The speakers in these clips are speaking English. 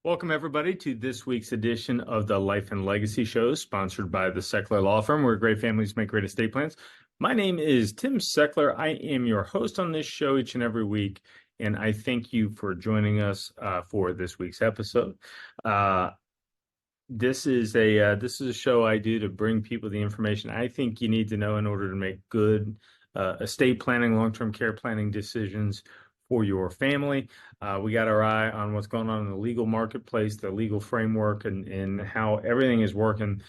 Welcome, everybody, to this week's edition of the Life and Legacy Show, sponsored by the Sechler Law Firm, where great families make great estate plans. My name is Tim Sechler. I am your host on this show each and every week, and I thank you for joining us for this week's episode. This is a show I do to bring people the information I think you need to know in order to make good estate planning, long-term care planning decisions for your family. We got our eye on what's going on in the legal marketplace, the legal framework, and how everything is working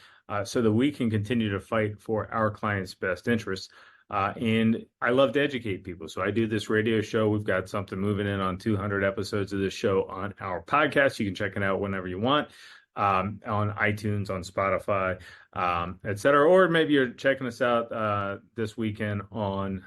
so that we can continue to fight for our clients' best interests. And I love to educate people. So I do this radio show. We've got something moving in on 200 episodes of this show on our podcast. You can check it out whenever you want. On iTunes, on Spotify, et cetera. Or maybe you're checking us out this weekend on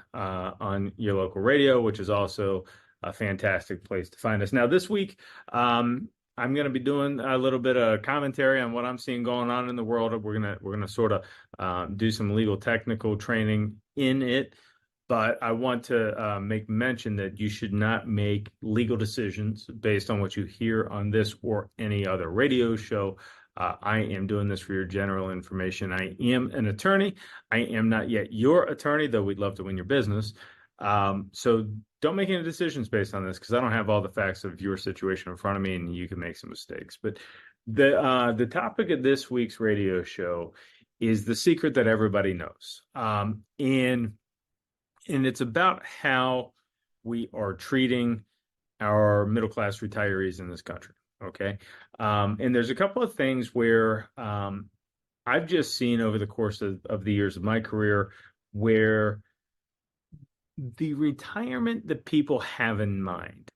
your local radio, which is also a fantastic place to find us. Now, this week, I'm going to be doing a little bit of commentary on what I'm seeing going on in the world. We're gonna sort of do some legal technical training in it. But I want to make mention that you should not make legal decisions based on what you hear on this or any other radio show. I am doing this for your general information. I am an attorney. I am not yet your attorney, though we'd love to win your business. So don't make any decisions based on this because I don't have all the facts of your situation in front of me, and you can make some mistakes. But the topic of this week's radio show is the secret that everybody knows. And it's about how we are treating our middle-class retirees in this country, okay? And there's a couple of things where I've just seen over the course of the years of my career where the retirement that people have in mind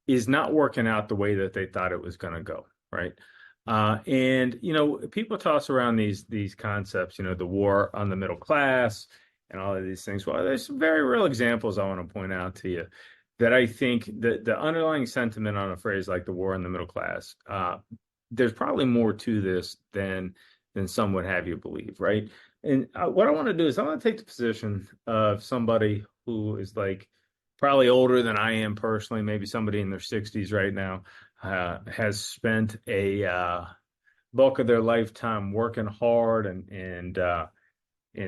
is not working out the way that they thought it was going to go, right? And, people toss around these concepts, the war on the middle class, and all of these things. Well, there's some very real examples I want to point out to you that I think that the underlying sentiment on a phrase like the war on the middle class, there's probably more to this than some would have you believe, right? And what I want to do is I want to take the position of somebody who is like probably older than I am personally, maybe somebody in their 60s right now, has spent a bulk of their lifetime working hard and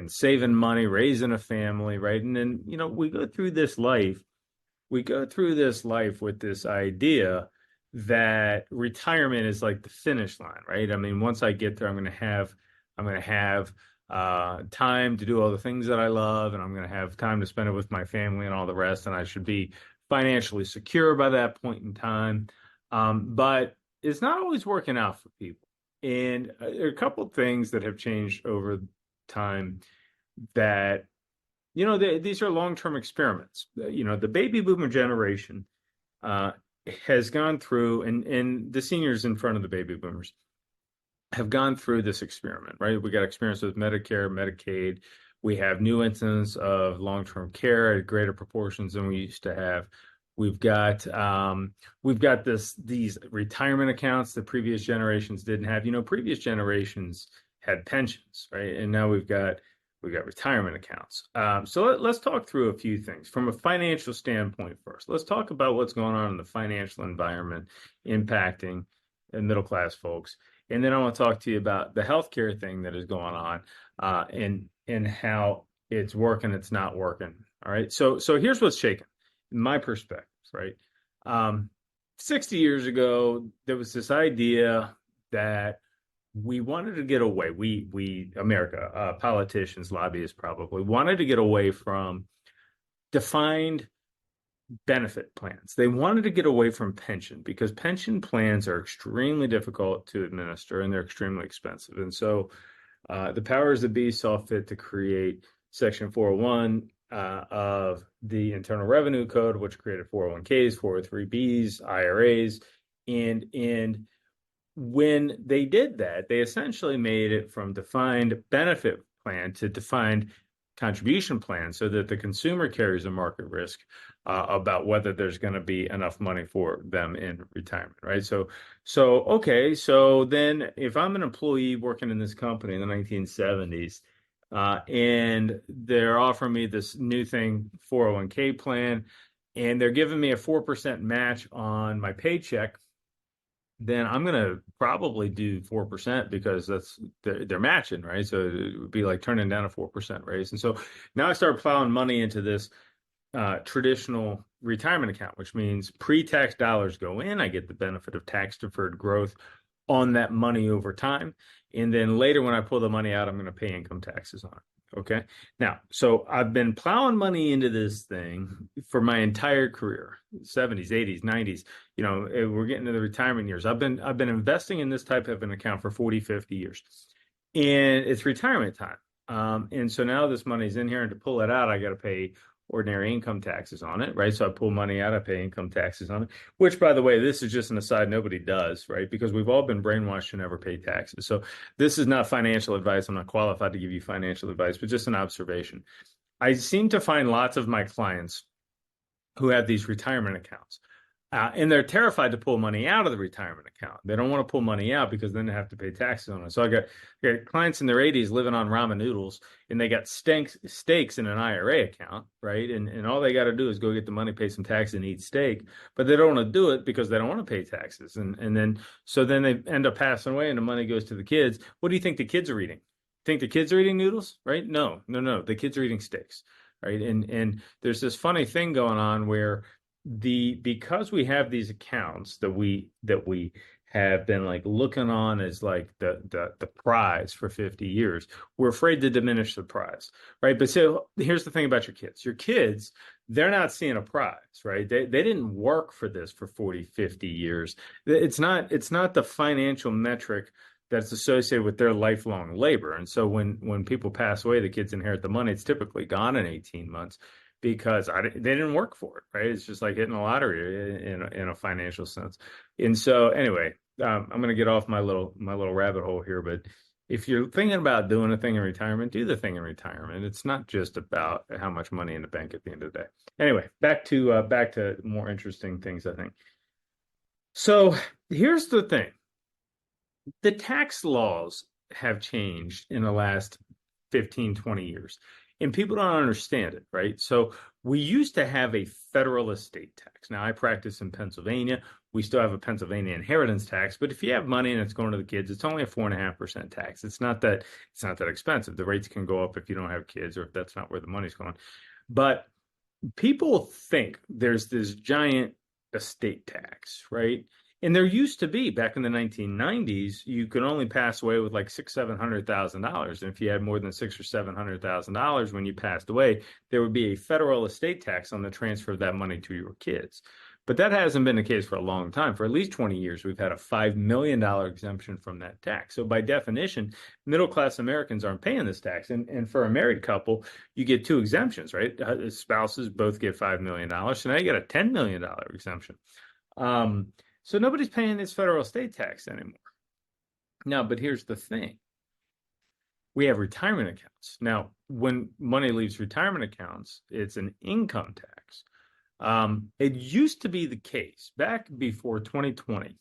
saving money, raising a family, right? And then, we go through this life with this idea that retirement is like the finish line, right? I mean, once I get there, I'm going to have time to do all the things that I love, and I'm going to have time to spend it with my family and all the rest, and I should be financially secure by that point in time. But it's not always working out for people. And there are a couple of things that have changed over time that these are long-term experiments. The baby boomer generation has gone through, and the seniors in front of the baby boomers have gone through this experiment, right? We got experience with Medicare, Medicaid. We have new incidents of long-term care at greater proportions than we used to have. We've got these retirement accounts that previous generations didn't have. Previous generations had pensions, right? And now we've got retirement accounts. So let's talk through a few things from a financial standpoint first. Let's talk about what's going on in the financial environment impacting middle-class folks. And then I want to talk to you about the healthcare thing that is going on and how it's working, it's not working. All right. So here's what's shaken in my perspective, right? 60 years ago, there was this idea that we wanted to get away. We America, politicians, lobbyists probably wanted to get away from defined benefit plans. They wanted to get away from pension because pension plans are extremely difficult to administer and they're extremely expensive. And so the powers that be saw fit to create Section 401 of the Internal Revenue Code, which created 401ks, 403bs, IRAs, and when they did that, they essentially made it from defined benefit plan to defined contribution plan so that the consumer carries a market risk about whether there's going to be enough money for them in retirement, right? So then if I'm an employee working in this company in the 1970s, and they're offering me this new thing, 401k plan, and they're giving me a 4% match on my paycheck, then I'm gonna probably do 4% because they're matching, right? So it would be like turning down a 4% raise. And so now I start plowing money into this traditional retirement account, which means pre-tax dollars go in. I get the benefit of tax deferred growth on that money over time. And then later, when I pull the money out, I'm going to pay income taxes on it. Okay. Now, so I've been plowing money into this thing for my entire career, 70s, 80s, 90s. We're getting to the retirement years. I've been investing in this type of an account for 40, 50 years. And it's retirement time. And so now this money's in here, and to pull it out, I got to pay ordinary income taxes on it, right? So I pull money out, I pay income taxes on it, which, by the way, this is just an aside, nobody does, right? Because we've all been brainwashed to never pay taxes. So this is not financial advice. I'm not qualified to give you financial advice, but just an observation. I seem to find lots of my clients who have these retirement accounts. And they're terrified to pull money out of the retirement account. They don't want to pull money out because then they have to pay taxes on it. So I got clients in their 80s living on ramen noodles, and they got steaks in an IRA account, right? And all they got to do is go get the money, pay some taxes, and eat steak. But they don't want to do it because they don't want to pay taxes. And then they end up passing away, and the money goes to the kids. What do you think the kids are eating? Think the kids are eating noodles, right? No, no, no. The kids are eating steaks, right? And there's this funny thing going on where because we have these accounts that we have been like looking on as like the prize for 50 years, we're afraid to diminish the prize, right? But so here's the thing about your kids, they're not seeing a prize, right? They didn't work for this for 40, 50 years. It's not the financial metric that's associated with their lifelong labor. And so when people pass away, the kids inherit the money. It's typically gone in 18 months because they didn't work for it, right? It's just like hitting a lottery in a financial sense. And so anyway, I'm going to get off my little rabbit hole here, but if you're thinking about doing a thing in retirement, do the thing in retirement. It's not just about how much money in the bank at the end of the day. Anyway, back to more interesting things, I think. So here's the thing. The tax laws have changed in the last 15, 20 years, and people don't understand it, right? So we used to have a federal estate tax. Now, I practice in Pennsylvania. We still have a Pennsylvania inheritance tax, but if you have money and it's going to the kids, it's only a 4.5% tax. It's not that expensive. The rates can go up if you don't have kids or if that's not where the money's going. But people think there's this giant estate tax, right? And there used to be back in the 1990s, you could only pass away with like $700,000. And if you had more than $600,000 or $700,000 when you passed away, there would be a federal estate tax on the transfer of that money to your kids. But that hasn't been the case for a long time. For at least 20 years, we've had a $5 million exemption from that tax. So by definition, middle class Americans aren't paying this tax. And for a married couple, you get two exemptions, right? Spouses both get $5 million. So now you get a $10 million exemption. So nobody's paying this federal estate tax anymore. Now, but here's the thing. We have retirement accounts. Now, when money leaves retirement accounts, it's an income tax. It used to be the case back before 2020.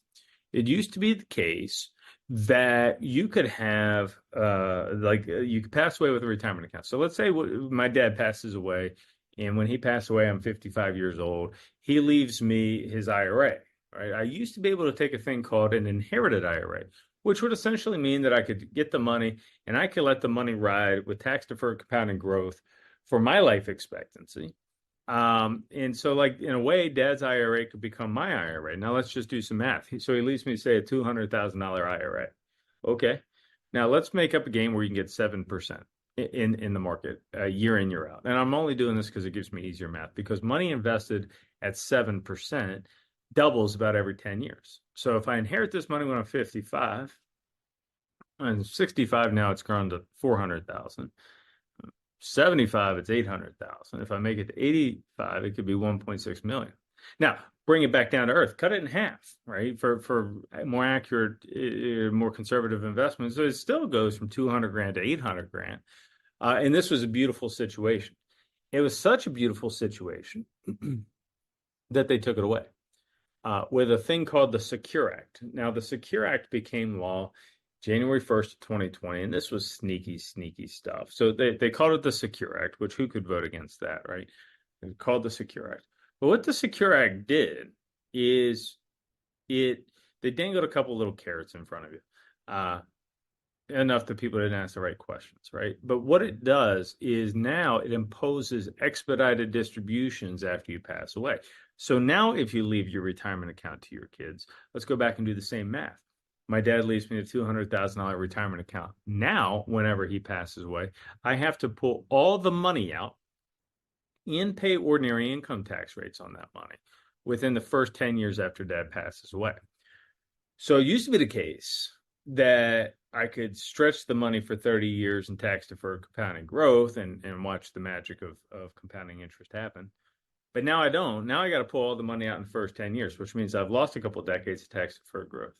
It used to be the case that you could have, you could pass away with a retirement account. So let's say my dad passes away, and when he passed away, I'm 55 years old. He leaves me his IRA, right? I used to be able to take a thing called an inherited IRA, which would essentially mean that I could get the money and I could let the money ride with tax deferred compounding growth for my life expectancy. And so like in a way, dad's IRA could become my IRA. Now let's just do some math. So he leaves me, say, a $200,000 IRA. Okay. Now let's make up a game where you can get 7% in the market year in, year out. And I'm only doing this because it gives me easier math, because money invested at 7% doubles about every 10 years. So if I inherit this money when I'm 55 and 65, now it's grown to 400,000. 75, it's 800,000. If I make it to 85, it could be 1.6 million. Now, bring it back down to earth, cut it in half, right? For more accurate, more conservative investments. So it still goes from 200 grand to 800 grand. And this was a beautiful situation. It was such a beautiful situation that they took it away with a thing called the Secure Act. Now, the Secure Act became law January 1st, 2020, and this was sneaky, sneaky stuff. So they called it the Secure Act, which who could vote against that, right? It was called the Secure Act. But what the Secure Act did is it They dangled a couple little carrots in front of you. Uh, Enough that people didn't ask the right questions, right? But what it does is now it imposes expedited distributions after you pass away. So now if you leave your retirement account to your kids, let's go back and do the same math. My dad leaves me a $200,000 retirement account. Now, whenever he passes away, I have to pull all the money out and pay ordinary income tax rates on that money within the first 10 years after dad passes away. So it used to be the case that I could stretch the money for 30 years in tax deferred compounding growth and watch the magic of compounding interest happen. But now I don't. Now I got to pull all the money out in the first 10 years, which means I've lost a couple of decades of tax deferred growth.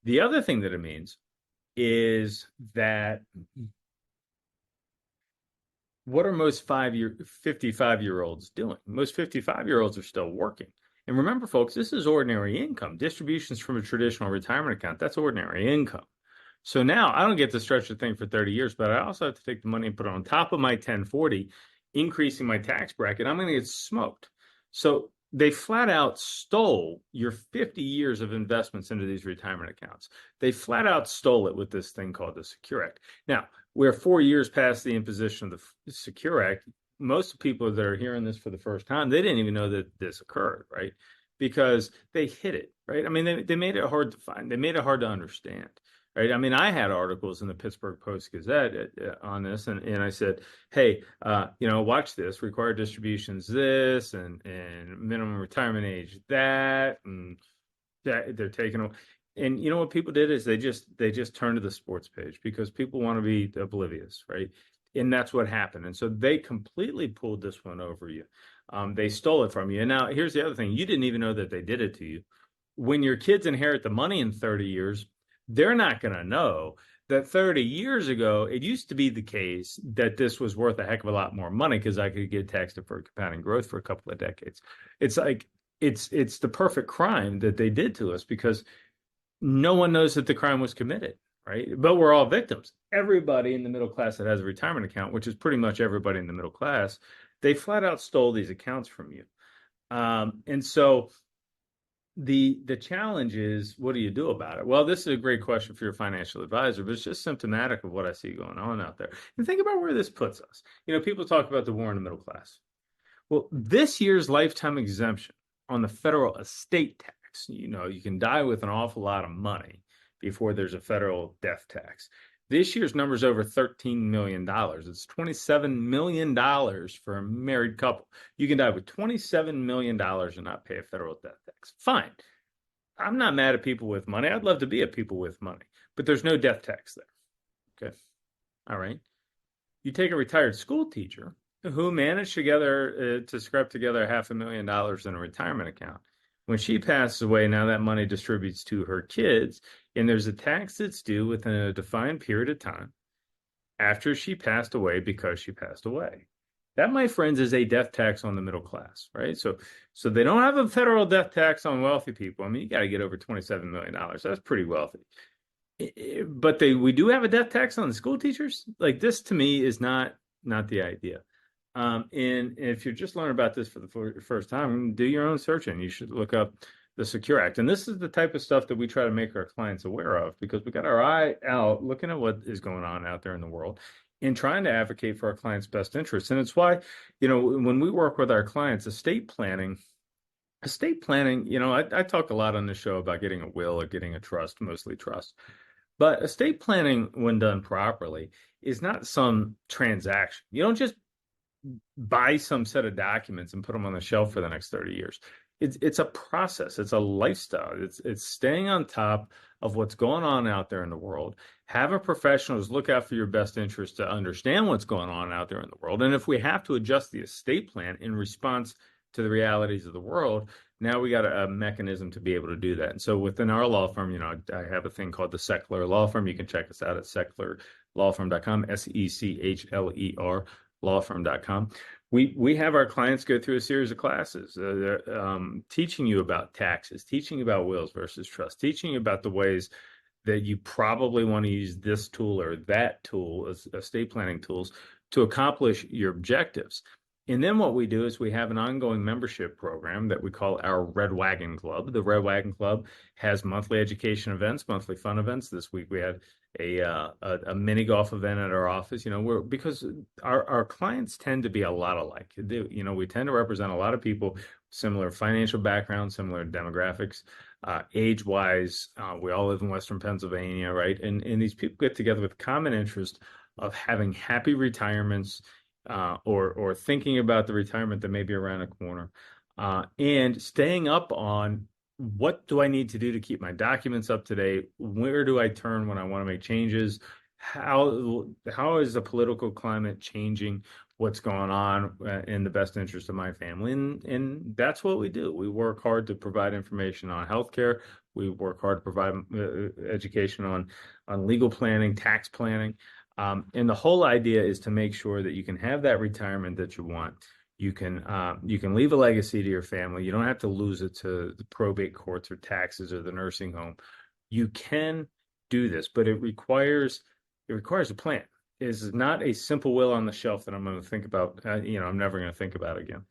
The other thing that it means is that what are most 55-year-olds doing? Most 55-year-olds are still working. And remember, folks, this is ordinary income. Distributions from a traditional retirement account, that's ordinary income. So now I don't get to stretch the thing for 30 years, but I also have to take the money and put it on top of my 1040, increasing my tax bracket. I'm going to get smoked. So they flat out stole your 50 years of investments into these retirement accounts. They flat out stole it with this thing called the Secure Act. Now, we're 4 years past the imposition of the Secure Act. Most people that are hearing this for the first time, they didn't even know that this occurred, right? Because they hid it, right? I mean, they made it hard to find. They made it hard to understand, right? I mean, I had articles in the Pittsburgh Post-Gazette on this, and I said, hey, watch this, required distributions this, and minimum retirement age that, and that they're taking. And you know what people did is they just turned to the sports page because people want to be oblivious, right? And that's what happened. And so they completely pulled this one over you. They stole it from you. And now here's the other thing. You didn't even know that they did it to you. When your kids inherit the money in 30 years, they're not going to know that 30 years ago, it used to be the case that this was worth a heck of a lot more money because I could get tax deferred compounding growth for a couple of decades. It's like, it's the perfect crime that they did to us because no one knows that the crime was committed, right? But we're all victims. Everybody in the middle class that has a retirement account, which is pretty much everybody in the middle class, they flat out stole these accounts from you. And so the challenge is, what do you do about it? Well, this is a great question for your financial advisor, but it's just symptomatic of what I see going on out there. And think about where this puts us. People talk about the war in the middle class. Well, this year's lifetime exemption on the federal estate tax, you can die with an awful lot of money before there's a federal death tax. This year's number is over $13 million. It's $27 million for a married couple. You can die with $27 million and not pay a federal death tax. Fine. I'm not mad at people with money. I'd love to be at people with money, but there's no death tax there. Okay. All right. You take a retired school teacher who managed to scrap together $500,000 in a retirement account. When she passes away, now that money distributes to her kids, and there's a tax that's due within a defined period of time after she passed away because she passed away. That, my friends, is a death tax on the middle class, right? So they don't have a federal death tax on wealthy people. I mean, you got to get over $27 million. That's pretty wealthy. But we do have a death tax on the school teachers. Like, this to me is not the idea. And if you're just learning about this for the first time, do your own searching. You should look up the Secure Act. And this is the type of stuff that we try to make our clients aware of because we got our eye out looking at what is going on out there in the world and trying to advocate for our clients' best interests. And it's why, when we work with our clients, estate planning, I talk a lot on the show about getting a will or getting a trust, mostly trust. But estate planning, when done properly, is not some transaction. You don't just buy some set of documents and put them on the shelf for the next 30 years. It's a process. It's a lifestyle. It's staying on top of what's going on out there in the world. Having professionals look out for your best interest to understand what's going on out there in the world. And if we have to adjust the estate plan in response to the realities of the world, now we got a mechanism to be able to do that. And so within our law firm, I have a thing called the Sechler Law Firm. You can check us out at sechlerlawfirm.com, SECHLER lawfirm.com. We have our clients go through a series of classes teaching you about taxes, teaching you about wills versus trust, teaching you about the ways that you probably want to use this tool or that tool as estate planning tools to accomplish your objectives. And then what we do is we have an ongoing membership program that we call our Red Wagon Club. The Red Wagon Club has monthly education events, monthly fun events. This week we had a mini golf event at our office. Because our clients tend to be a lot alike. We tend to represent a lot of people, similar financial backgrounds, similar demographics, age-wise. We all live in Western Pennsylvania, right? And these people get together with common interest of having happy retirements, or thinking about the retirement that may be around the corner, and staying up on what do I need to do to keep my documents up to date? Where do I turn when I want to make changes? How is the political climate changing what's going on in the best interest of my family? And that's what we do. We work hard to provide information on healthcare. We work hard to provide education on legal planning, tax planning. And the whole idea is to make sure that you can have that retirement that you want. You can leave a legacy to your family. You don't have to lose it to the probate courts or taxes or the nursing home. You can do this, but it requires a plan. It is not a simple will on the shelf that I'm going to think about. I'm never going to think about again.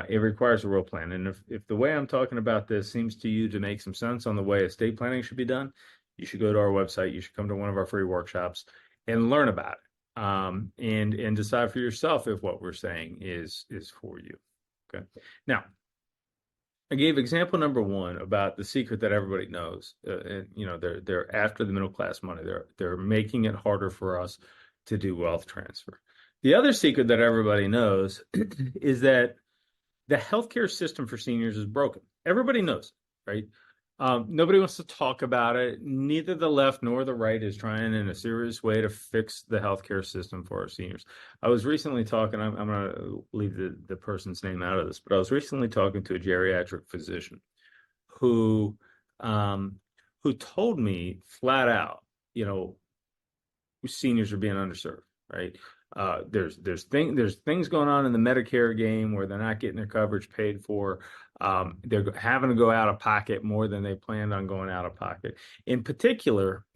It requires a real plan. And if the way I'm talking about this seems to you to make some sense on the way estate planning should be done, you should go to our website. You should come to one of our free workshops and learn about it, and decide for yourself if what we're saying is for you. Okay. Now, I gave example number one about the secret that everybody knows. They're after the middle class money. They're making it harder for us to do wealth transfer. The other secret that everybody knows is that the healthcare system for seniors is broken. Everybody knows, right? Nobody wants to talk about it. Neither the left nor the right is trying in a serious way to fix the healthcare system for our seniors. I was recently talking, I'm going to leave the person's name out of this, but I was recently talking to a geriatric physician who told me flat out, seniors are being underserved, right? There's things going on in the Medicare game where they're not getting their coverage paid for. They're having to go out of pocket more than they planned on going out of pocket. In particular,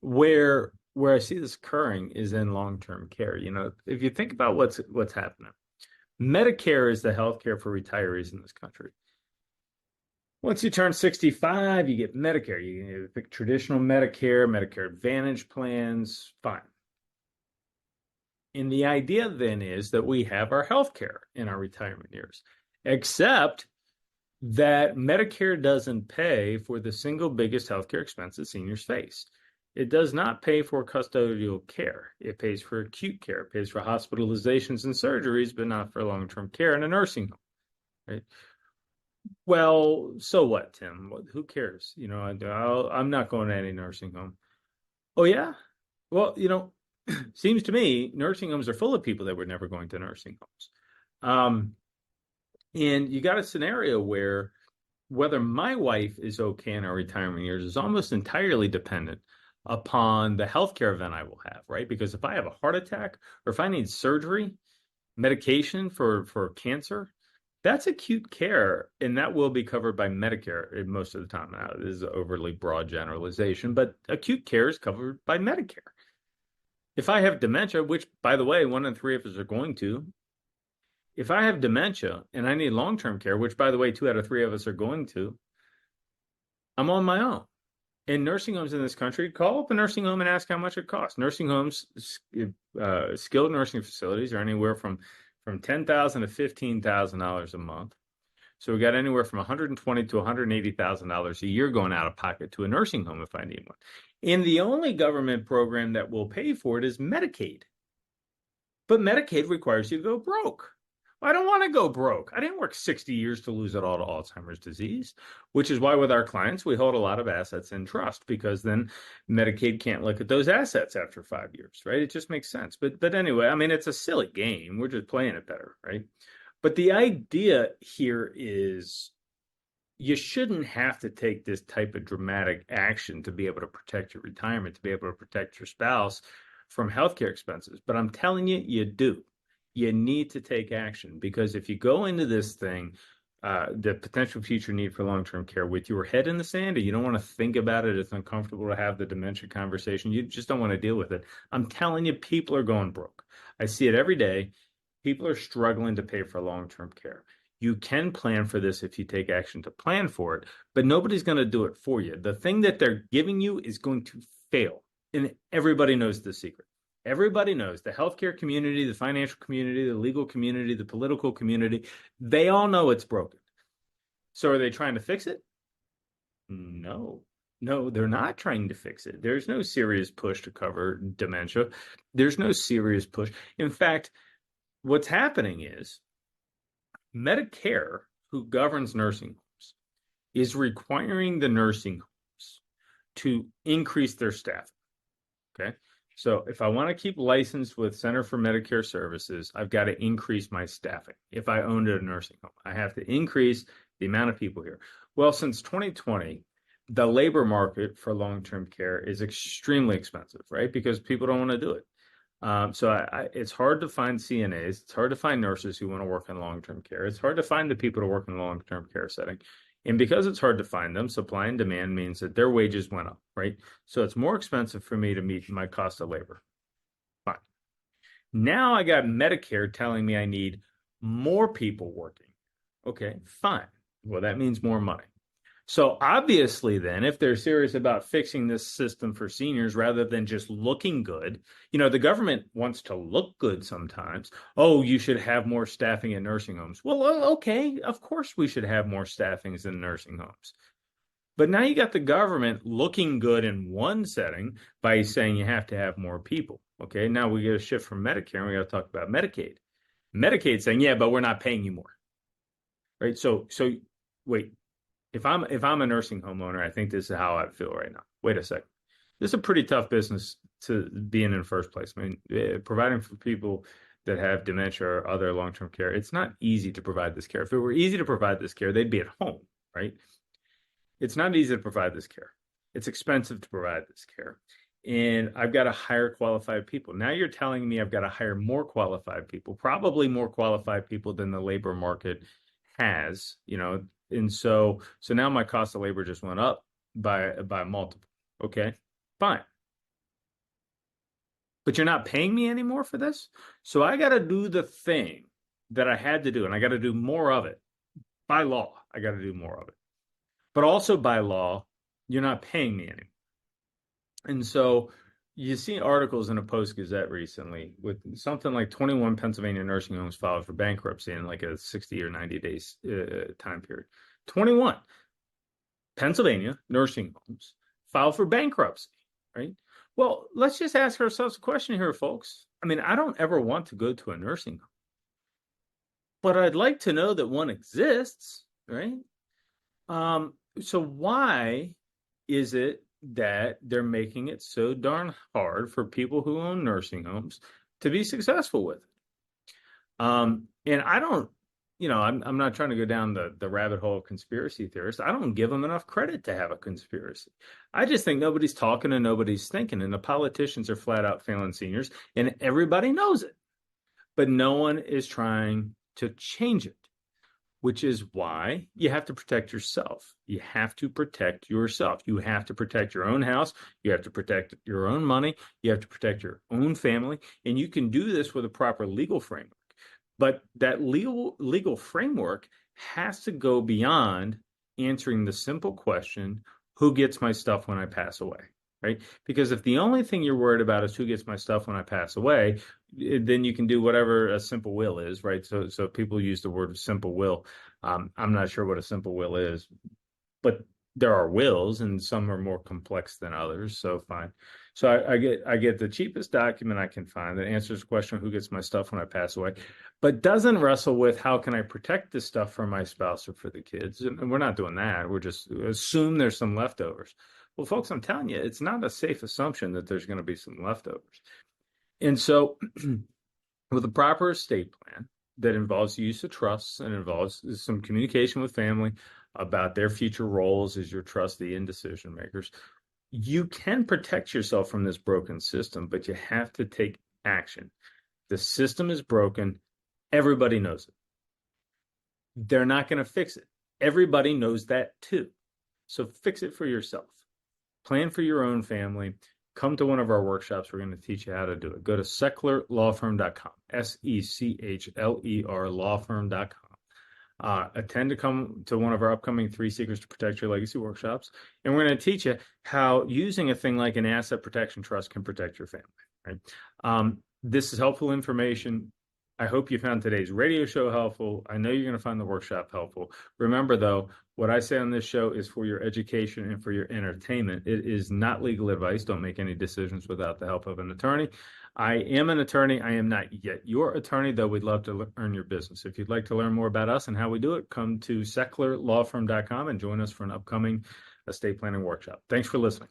where I see this occurring is in long-term care. If you think about what's happening, Medicare is the health care for retirees in this country. Once you turn 65, you get Medicare. You pick traditional Medicare Advantage plans, fine. And the idea then is that we have our health care in our retirement years, except that Medicare doesn't pay for the single biggest healthcare expense that seniors face. It does not pay for custodial care. It pays for acute care. It pays for hospitalizations and surgeries, but not for long-term care in a nursing home, right? Well, so what, Tim? Who cares? I'm not going to any nursing home. Oh, yeah? Well, seems to me nursing homes are full of people that were never going to nursing homes. And you got a scenario where whether my wife is okay in our retirement years is almost entirely dependent upon the healthcare event I will have, right? Because if I have a heart attack or if I need surgery, medication for cancer, that's acute care, and that will be covered by Medicare most of the time. Now, this is an overly broad generalization, but acute care is covered by Medicare. If I have dementia, which, by the way, 1 in 3 of us are going to, if I have dementia and I need long-term care, which, by the way, 2 out of 3 of us are going to, I'm on my own. In nursing homes in this country, call up a nursing home and ask how much it costs. Nursing homes, skilled nursing facilities are anywhere from $10,000 to $15,000 a month. So we got anywhere from $120,000 to $180,000 a year going out of pocket to a nursing home if I need one. And the only government program that will pay for it is Medicaid. But Medicaid requires you to go broke. I don't want to go broke. I didn't work 60 years to lose it all to Alzheimer's disease, which is why with our clients, we hold a lot of assets in trust, because then Medicaid can't look at those assets after 5 years, right? It just makes sense. But anyway, I mean, it's a silly game. We're just playing it better, right? But the idea here is you shouldn't have to take this type of dramatic action to be able to protect your retirement, to be able to protect your spouse from healthcare expenses. But I'm telling you, you do. You need to take action, because if you go into this thing, the potential future need for long-term care with your head in the sand, and you don't want to think about it, it's uncomfortable to have the dementia conversation, you just don't want to deal with it. I'm telling you, people are going broke. I see it every day. People are struggling to pay for long-term care. You can plan for this if you take action to plan for it, but nobody's going to do it for you. The thing that they're giving you is going to fail. And everybody knows the secret. Everybody knows the healthcare community, the financial community, the legal community, the political community. They all know it's broken. So are they trying to fix it? No. No, they're not trying to fix it. There's no serious push to cover dementia. There's no serious push. In fact, what's happening is Medicare, who governs nursing homes, is requiring the nursing homes to increase their staff. Okay. So if I want to keep licensed with Center for Medicare Services, I've got to increase my staffing. If I owned a nursing home, I have to increase the amount of people here. Well, since 2020, the labor market for long-term care is extremely expensive, right? Because people don't want to do it. It's hard to find CNAs. It's hard to find nurses who want to work in long-term care. It's hard to find the people to work in a long-term care setting. And because it's hard to find them, supply and demand means that their wages went up, right? So it's more expensive for me to meet my cost of labor. Fine. Now I got Medicare telling me I need more people working. Okay, fine. Well, that means more money. So obviously then, if they're serious about fixing this system for seniors rather than just looking good, the government wants to look good sometimes. Oh, you should have more staffing in nursing homes. Well, okay, of course we should have more staffings in nursing homes. But now you got the government looking good in one setting by saying you have to have more people. Okay, now we get a shift from Medicare and we got to talk about Medicaid. Medicaid saying, yeah, but we're not paying you more. Right? So wait. If I'm a nursing home owner, I think this is how I feel right now. Wait a second. This is a pretty tough business to be in the first place. I mean, providing for people that have dementia or other long-term care, it's not easy to provide this care. If it were easy to provide this care, they'd be at home, right? It's not easy to provide this care. It's expensive to provide this care. And I've got to hire qualified people. Now you're telling me I've got to hire more qualified people, probably more qualified people than the labor market has, and so now my cost of labor just went up by multiple. Okay, fine. But you're not paying me anymore for this. So I got to do the thing that I had to do, and I got to do more of it by law. I got to do more of it. But also by law, you're not paying me anymore. And so you see articles in a Post Gazette recently with something like 21 Pennsylvania nursing homes filed for bankruptcy in like a 60 or 90 days time period. 21 Pennsylvania nursing homes filed for bankruptcy, right? Well, let's just ask ourselves a question here, folks. I mean, I don't ever want to go to a nursing home, but I'd like to know that one exists, right? So why is it that they're making it so darn hard for people who own nursing homes to be successful with it? And I don't, I'm not trying to go down the rabbit hole of conspiracy theorists. I don't give them enough credit to have a conspiracy. I just think nobody's talking and nobody's thinking, and the politicians are flat out failing seniors, and everybody knows it. But no one is trying to change it, which is why you have to protect yourself. You have to protect yourself. You have to protect your own house. You have to protect your own money. You have to protect your own family. And you can do this with a proper legal framework. But that legal framework has to go beyond answering the simple question, who gets my stuff when I pass away? Right? Because if the only thing you're worried about is who gets my stuff when I pass away, then you can do whatever a simple will is, right? So people use the word simple will. I'm not sure what a simple will is, but there are wills, and some are more complex than others. So fine. So I get the cheapest document I can find that answers the question, who gets my stuff when I pass away, but doesn't wrestle with how can I protect this stuff for my spouse or for the kids. And we're not doing that. We're just assume there's some leftovers. Well, folks, I'm telling you, it's not a safe assumption that there's going to be some leftovers. And so with a proper estate plan that involves the use of trusts and involves some communication with family about their future roles as your trustee and decision makers, you can protect yourself from this broken system, but you have to take action. The system is broken. Everybody knows it. They're not going to fix it. Everybody knows that too. So fix it for yourself. Plan for your own family. come to one of our workshops. We're going to teach you how to do it. Go to sechlerlawfirm.com, SECHLER lawfirm.com. Attend to come to one of our upcoming Three Secrets to Protect Your Legacy workshops. And we're going to teach you how using a thing like an asset protection trust can protect your family, right? This is helpful information. I hope you found today's radio show helpful. I know you're going to find the workshop helpful. Remember, though, what I say on this show is for your education and for your entertainment. It is not legal advice. Don't make any decisions without the help of an attorney. I am an attorney. I am not yet your attorney, though we'd love to earn your business. If you'd like to learn more about us and how we do it, come to sechlerlawfirm.com and join us for an upcoming estate planning workshop. Thanks for listening.